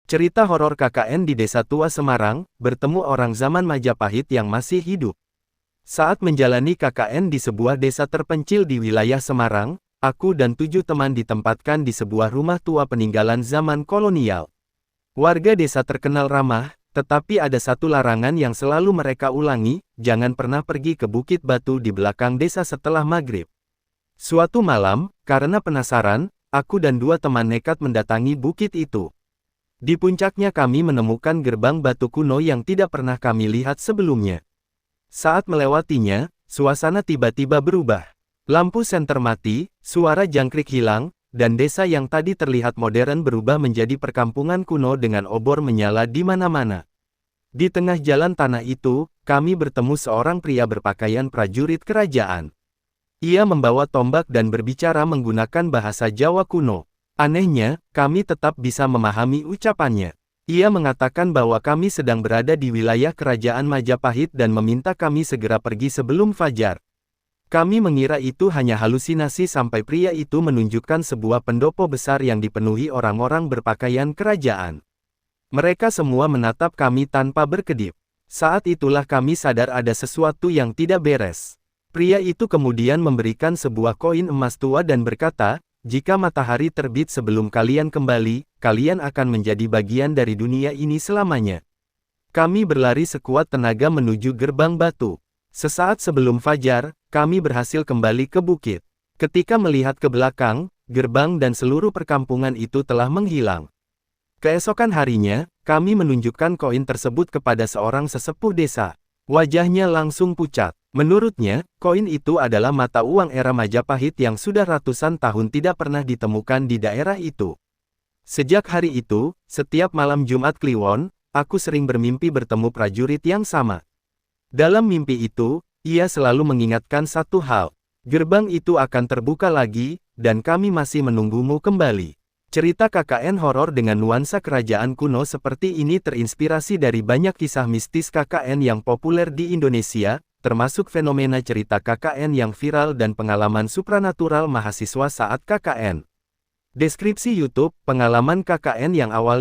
Cerita horor KKN di Desa Tua Semarang, bertemu orang zaman Majapahit yang masih hidup. Saat menjalani KKN di sebuah desa terpencil di wilayah Semarang, aku dan 7 teman ditempatkan di sebuah rumah tua peninggalan zaman kolonial. Warga desa terkenal ramah, tetapi ada satu larangan yang selalu mereka ulangi, jangan pernah pergi ke Bukit Batu di belakang desa setelah maghrib. Suatu malam, karena penasaran, aku dan 2 teman nekat mendatangi bukit itu. Di puncaknya kami menemukan gerbang batu kuno yang tidak pernah kami lihat sebelumnya. Saat melewatinya, suasana tiba-tiba berubah. Lampu senter mati, suara jangkrik hilang, dan desa yang tadi terlihat modern berubah menjadi perkampungan kuno dengan obor menyala di mana-mana. Di tengah jalan tanah itu, kami bertemu seorang pria berpakaian prajurit kerajaan. Ia membawa tombak dan berbicara menggunakan bahasa Jawa kuno. Anehnya, kami tetap bisa memahami ucapannya. Ia mengatakan bahwa kami sedang berada di wilayah kerajaan Majapahit dan meminta kami segera pergi sebelum fajar. Kami mengira itu hanya halusinasi sampai pria itu menunjukkan sebuah pendopo besar yang dipenuhi orang-orang berpakaian kerajaan. Mereka semua menatap kami tanpa berkedip. Saat itulah kami sadar ada sesuatu yang tidak beres. Pria itu kemudian memberikan sebuah koin emas tua dan berkata, "Jika matahari terbit sebelum kalian kembali, kalian akan menjadi bagian dari dunia ini selamanya." Kami berlari sekuat tenaga menuju gerbang batu. Sesaat sebelum fajar, kami berhasil kembali ke bukit. Ketika melihat ke belakang, gerbang dan seluruh perkampungan itu telah menghilang. Keesokan harinya, kami menunjukkan koin tersebut kepada seorang sesepuh desa. Wajahnya langsung pucat. Menurutnya, koin itu adalah mata uang era Majapahit yang sudah ratusan tahun tidak pernah ditemukan di daerah itu. Sejak hari itu, setiap malam Jumat Kliwon, aku sering bermimpi bertemu prajurit yang sama. Dalam mimpi itu, ia selalu mengingatkan satu hal. Gerbang itu akan terbuka lagi, dan kami masih menunggumu kembali. Cerita KKN horor dengan nuansa kerajaan kuno seperti ini terinspirasi dari banyak kisah mistis KKN yang populer di Indonesia, termasuk fenomena cerita KKN yang viral dan pengalaman supranatural mahasiswa saat KKN. Deskripsi YouTube, pengalaman KKN yang awalnya